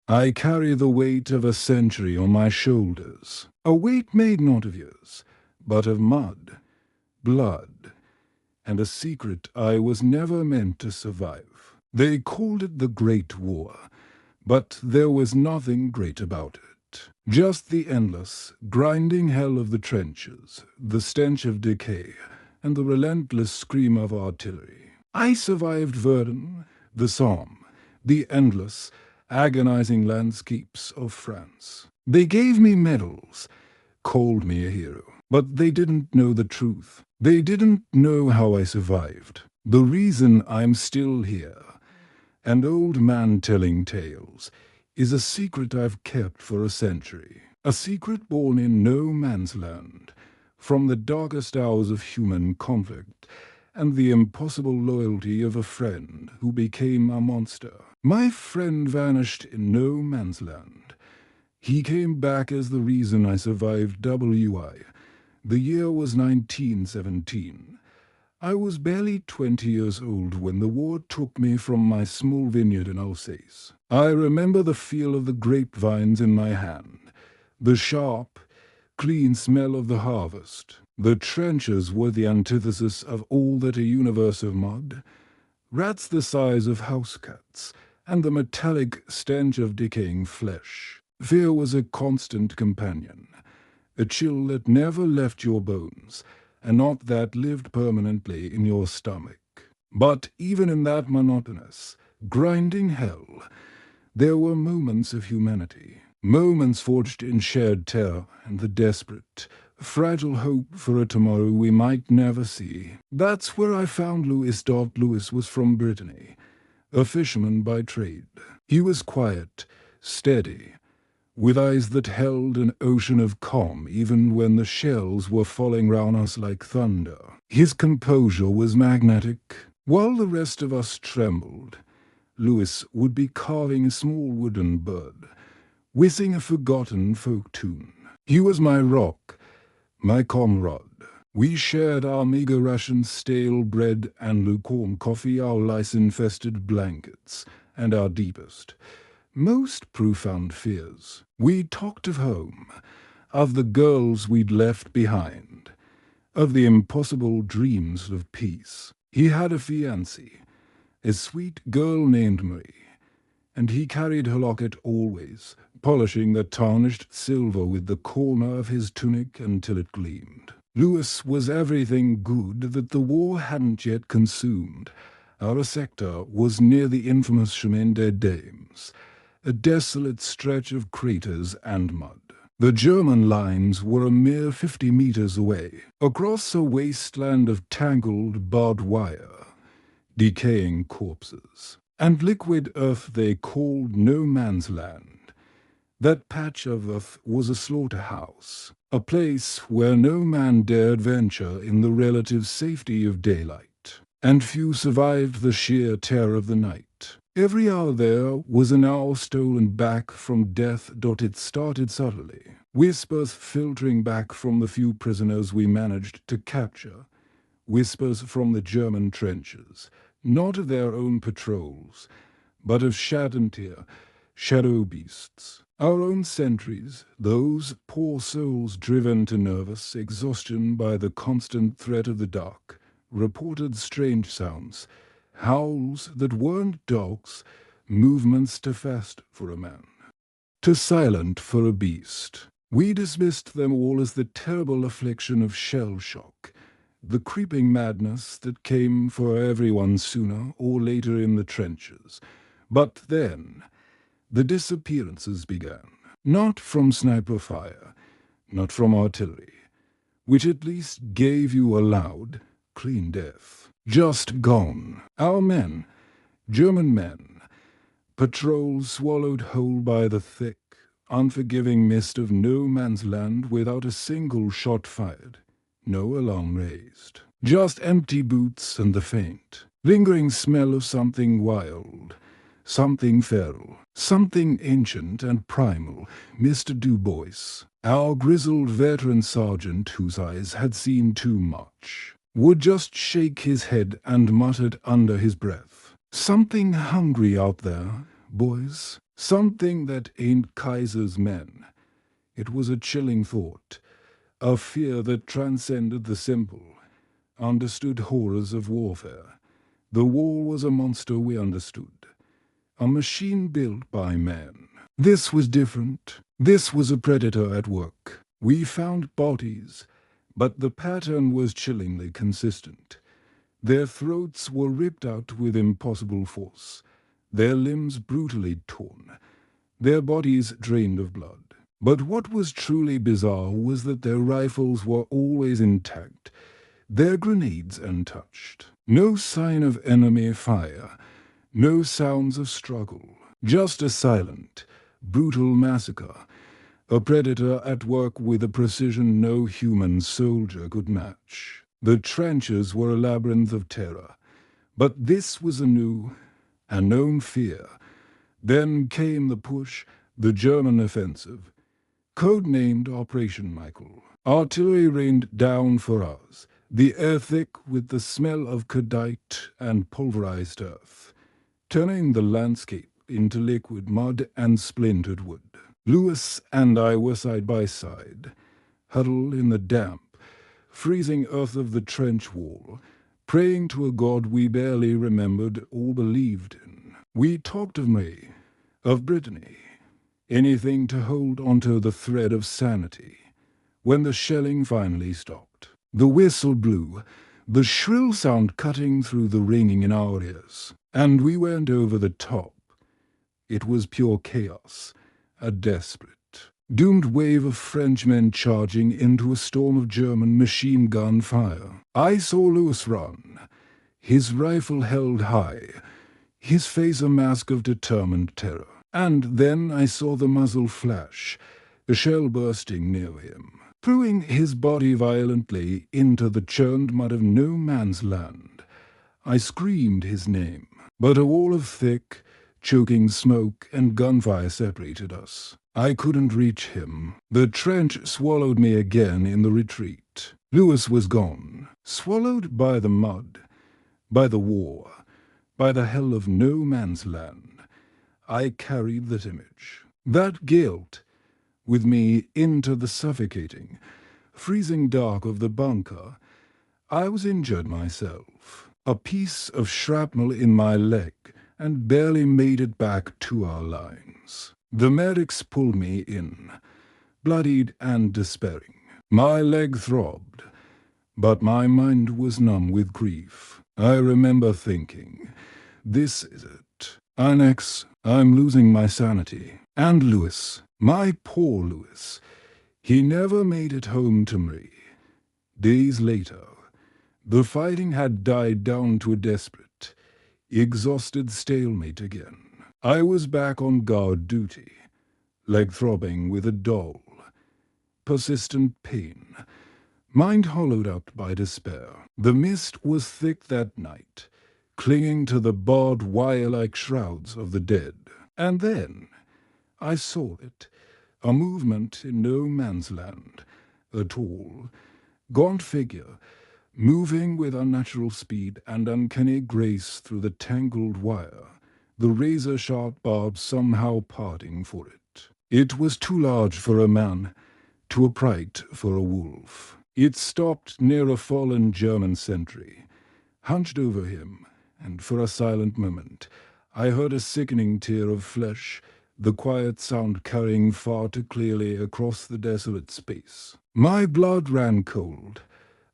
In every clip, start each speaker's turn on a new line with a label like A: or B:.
A: I carry the weight of a century on my shoulders, a weight made not of years, but of mud, blood, and a secret I was never meant to survive. They called it the Great War, but there was nothing great about it. Just the endless, grinding hell of the trenches, the stench of decay, and the relentless scream of artillery. I survived Verdun, the Somme, the endless, agonizing landscapes of France. They gave me medals, called me a hero, but they didn't know the truth. They didn't know how I survived. The reason I'm still here, an old man telling tales, is a secret I've kept for a century. A secret born in no man's land, from the darkest hours of human conflict, and the impossible loyalty of a friend who became a monster. My friend vanished in no man's land. He came back as the reason I survived WWI. The year was 1917. I was barely 20 years old when the war took me from my small vineyard in Alsace. I remember the feel of the grapevines in my hand, the sharp, clean smell of the harvest. The trenches were the antithesis of all that a universe of mud, rats the size of house cats, and the metallic stench of decaying flesh. Fear was a constant companion, a chill that never left your bones, and not that lived permanently in your stomach. But even in that monotonous, grinding hell, there were moments of humanity, moments forged in shared terror and the desperate, fragile hope for a tomorrow we might never see. That's where I found Louis. Louis was from Brittany, a fisherman by trade. He was quiet, steady, with eyes that held an ocean of calm even when the shells were falling round us like thunder. His composure was magnetic. While the rest of us trembled, Louis would be carving a small wooden bird, whistling a forgotten folk tune. He was my rock, my comrade. We shared our meager rations, stale bread and lukewarm coffee, our lice-infested blankets, and our deepest, most profound fears. We talked of home, of the girls we'd left behind, of the impossible dreams of peace. He had a fiancée, a sweet girl named Marie, and he carried her locket always, polishing the tarnished silver with the corner of his tunic until it gleamed. Louis was everything good that the war hadn't yet consumed. Our sector was near the infamous Chemin des Dames, a desolate stretch of craters and mud. The German lines were a mere 50 meters away, across a wasteland of tangled barbed wire, decaying corpses, and liquid earth they called no man's land. That patch of earth was a slaughterhouse, a place where no man dared venture in the relative safety of daylight, and few survived the sheer terror of the night. Every hour there was an hour stolen back from death. It started subtly, whispers filtering back from the few prisoners we managed to capture, whispers from the German trenches, not of their own patrols, but of Shadentir, shadow beasts. Our own sentries, those poor souls driven to nervous exhaustion by the constant threat of the dark, reported strange sounds, howls that weren't dogs, movements too fast for a man, too silent for a beast. We dismissed them all as the terrible affliction of shell shock, the creeping madness that came for everyone sooner or later in the trenches. But then the disappearances began, not from sniper fire, not from artillery, which at least gave you a loud, clean death. Just gone. Our men, German men, patrols swallowed whole by the thick, unforgiving mist of no man's land without a single shot fired, no alarm raised. Just empty boots and the faint, lingering smell of something wild, something feral, something ancient and primal. Mr. Du Bois, our grizzled veteran sergeant whose eyes had seen too much, would just shake his head and muttered under his breath, "Something hungry out there, boys." Something that ain't Kaiser's men. It was a chilling thought, a fear that transcended the simple, understood horrors of warfare. The war was a monster we understood, a machine built by men. This was different. This was a predator at work. We found bodies, but the pattern was chillingly consistent. Their throats were ripped out with impossible force, their limbs brutally torn, their bodies drained of blood. But what was truly bizarre was that their rifles were always intact, their grenades untouched. No sign of enemy fire, no sounds of struggle, just a silent, brutal massacre, a predator at work with a precision no human soldier could match. The trenches were a labyrinth of terror, but this was a new, unknown fear. Then came the push, the German offensive, codenamed Operation Michael. Artillery rained down for us, the air thick with the smell of cordite and pulverized earth, turning the landscape into liquid mud and splintered wood. Louis and I were side by side, huddled in the damp, freezing earth of the trench wall, praying to a God we barely remembered or believed in. We talked of May, of Brittany, anything to hold onto the thread of sanity. When the shelling finally stopped, the whistle blew, the shrill sound cutting through the ringing in our ears, and we went over the top. It was pure chaos, a desperate, doomed wave of Frenchmen charging into a storm of German machine gun fire. I saw Louis run, his rifle held high, his face a mask of determined terror. And then I saw the muzzle flash, a shell bursting near him, throwing his body violently into the churned mud of no man's land. I screamed his name, but a wall of thick, choking smoke and gunfire separated us. I couldn't reach him. The trench swallowed me again in the retreat. Louis was gone, swallowed by the mud, by the war, by the hell of no man's land. I carried that image, that guilt, with me into the suffocating, freezing dark of the bunker. I was injured myself, a piece of shrapnel in my leg, and barely made it back to our lines. The medics pulled me in, bloodied and despairing. My leg throbbed, but my mind was numb with grief. I remember thinking, this is it. Annex, I'm losing my sanity. And Louis, my poor Louis, he never made it home to me. Days later, the fighting had died down to a desperate, exhausted stalemate again. I was back on guard duty, leg throbbing with a dull, persistent pain, mind hollowed out by despair. The mist was thick that night, clinging to the barbed wire-like shrouds of the dead. And then I saw it, a movement in no man's land, a tall, gaunt figure, moving with unnatural speed and uncanny grace through the tangled wire, the razor-sharp barbs somehow parting for it. It was too large for a man, too upright for a wolf. It stopped near a fallen German sentry, hunched over him, and for a silent moment I heard a sickening tear of flesh, the quiet sound carrying far too clearly across the desolate space. My blood ran cold,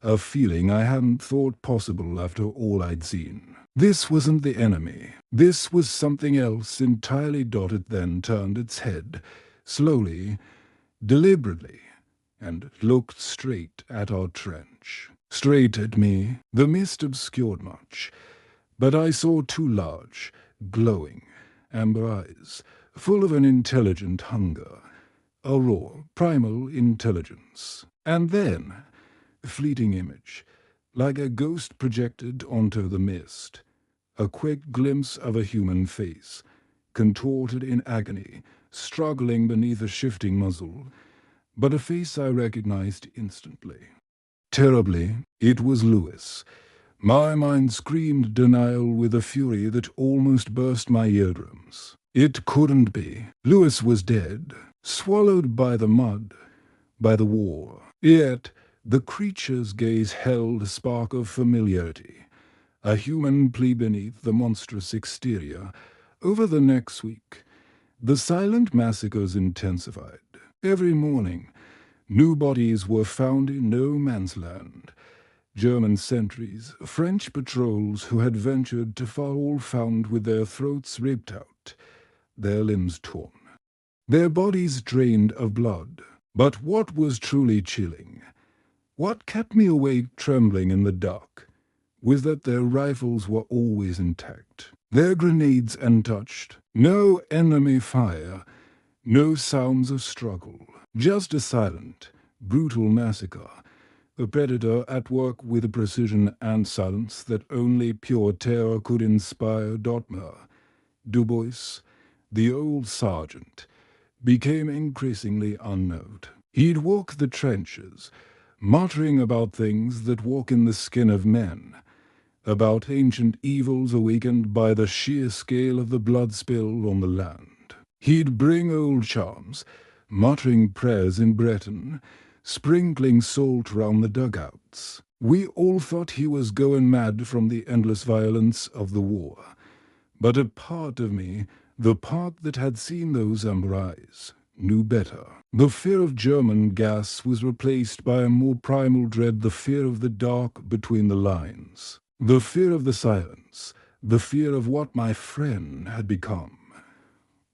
A: a feeling I hadn't thought possible after all I'd seen. This wasn't the enemy. This was something else entirely. It then turned its head, slowly, deliberately, and looked straight at our trench. Straight at me. The mist obscured much, but I saw two large, glowing, amber eyes, full of an intelligent hunger, a raw, primal intelligence. And then, a fleeting image, like a ghost projected onto the mist, a quick glimpse of a human face, contorted in agony, struggling beneath a shifting muzzle, but a face I recognized instantly. Terribly, it was Louis, My mind screamed denial with a fury that almost burst my eardrums. It couldn't be. Louis was dead, swallowed by the mud, by the war. Yet the creature's gaze held a spark of familiarity, a human plea beneath the monstrous exterior. Over the next week, the silent massacres intensified. Every morning, new bodies were found in no man's land. German sentries, French patrols who had ventured too far, all found with their throats ripped out, their limbs torn, their bodies drained of blood. But what was truly chilling, what kept me awake trembling in the dark, was that their rifles were always intact, their grenades untouched, no enemy fire, no sounds of struggle, just a silent, brutal massacre, a predator at work with a precision and silence that only pure terror could inspire. Dubois, the old sergeant, became increasingly unnerved. He'd walk the trenches, muttering about things that walk in the skin of men, about ancient evils awakened by the sheer scale of the blood spill on the land. He'd bring old charms, muttering prayers in Breton, sprinkling salt round the dugouts. We all thought he was going mad from the endless violence of the war. But a part of me, the part that had seen those rise, knew better. The fear of German gas was replaced by a more primal dread, the fear of the dark between the lines, the fear of the silence, the fear of what my friend had become.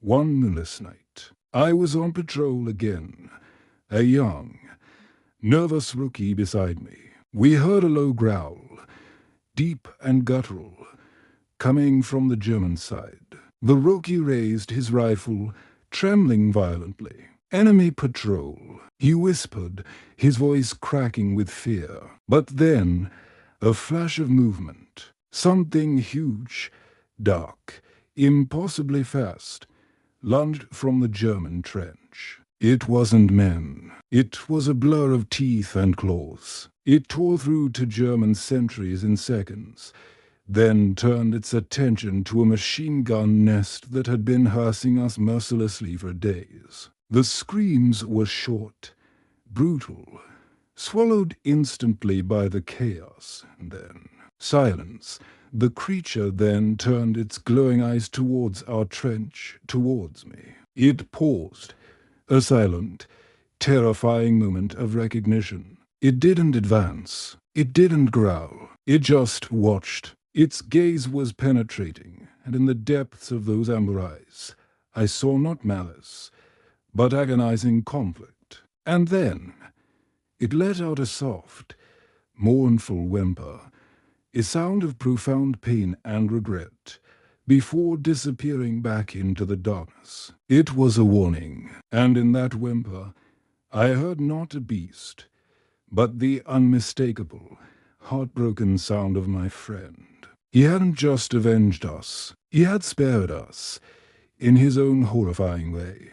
A: One moonless night, I was on patrol again, a young, nervous rookie beside me. We heard a low growl, deep and guttural, coming from the German side. The rookie raised his rifle, trembling violently. Enemy patrol, he whispered, his voice cracking with fear. But then, a flash of movement. Something huge, dark, impossibly fast, lunged from the German trench. It wasn't men. It was a blur of teeth and claws. It tore through to German sentries in seconds, then turned its attention to a machine gun nest that had been harassing us mercilessly for days. The screams were short, brutal, swallowed instantly by the chaos, and then silence. The creature then turned its glowing eyes towards our trench, towards me. It paused, a silent, terrifying moment of recognition. It didn't advance. It didn't growl. It just watched. Its gaze was penetrating, and in the depths of those amber eyes, I saw not malice, but agonizing conflict. And then it let out a soft, mournful whimper, a sound of profound pain and regret, before disappearing back into the darkness. It was a warning, and in that whimper I heard not a beast, but the unmistakable, heartbroken sound of my friend. He hadn't just avenged us, he had spared us, in his own horrifying way.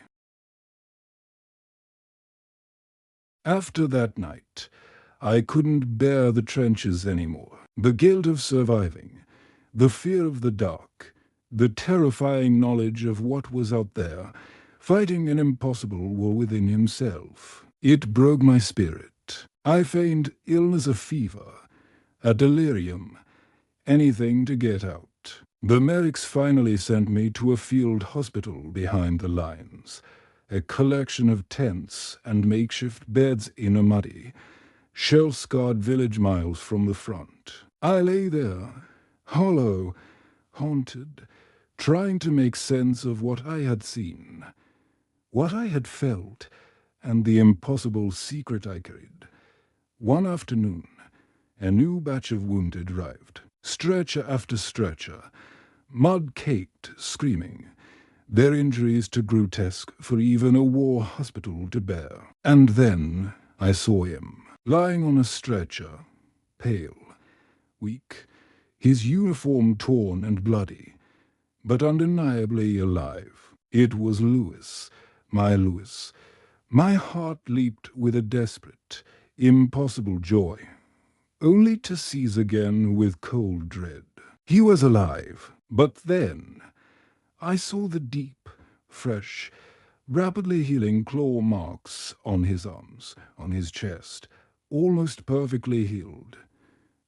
A: After that night, I couldn't bear the trenches anymore. The guilt of surviving, the fear of the dark, the terrifying knowledge of what was out there, fighting an impossible war within himself. It broke my spirit. I feigned illness, a fever, a delirium, anything to get out. The medics finally sent me to a field hospital behind the lines, a collection of tents and makeshift beds in a muddy, shell-scarred village miles from the front. I lay there, hollow, haunted, trying to make sense of what I had seen, what I had felt, and the impossible secret I carried. One afternoon, a new batch of wounded arrived, stretcher after stretcher, mud-caked, screaming, their injuries too grotesque for even a war hospital to bear. And then I saw him, lying on a stretcher, pale, weak, his uniform torn and bloody, but undeniably alive. It was Louis, my Louis. My heart leaped with a desperate, impossible joy. only to seize again with cold dread. He was alive, but then I saw the deep, fresh, rapidly healing claw marks on his arms, on his chest, almost perfectly healed,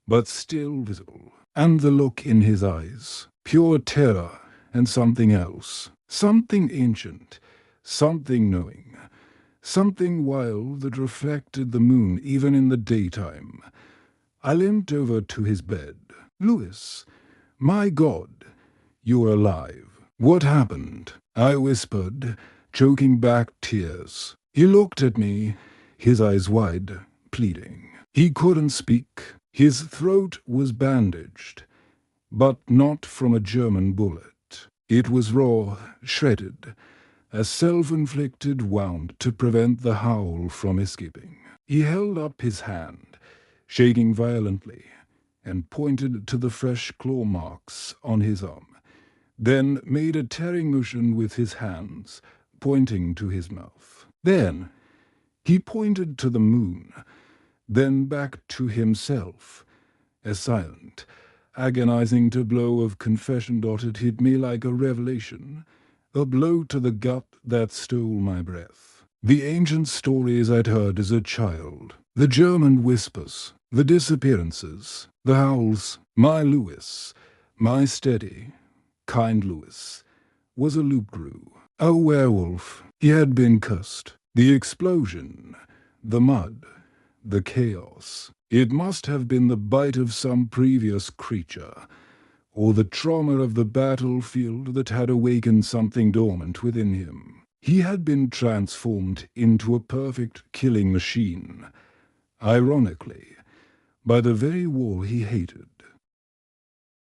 A: but still visible, and the look in his eyes, pure terror and something else, something ancient, something knowing, something wild that reflected the moon even in the daytime. I limped over to his bed. "Louis, my God, you're alive. What happened?" I whispered, choking back tears. He looked at me, his eyes wide, pleading. He couldn't speak. His throat was bandaged, but not from a German bullet. It was raw, shredded, a self-inflicted wound to prevent the howl from escaping. He held up his hand, shaking violently, and pointed to the fresh claw marks on his arm, then made a tearing motion with his hands, pointing to his mouth. Then he pointed to the moon, then back to himself. A silent, agonizing blow of confession hit me like a revelation, a blow to the gut that stole my breath. The ancient stories I'd heard as a child, the German whispers, the disappearances, the howls. My Louis, my steady, kind Louis, was a Loup-Garou, a werewolf. He had been cursed. The explosion, the mud, the chaos. It must have been the bite of some previous creature, or the trauma of the battlefield that had awakened something dormant within him. He had been transformed into a perfect killing machine, ironically, by the very war he hated.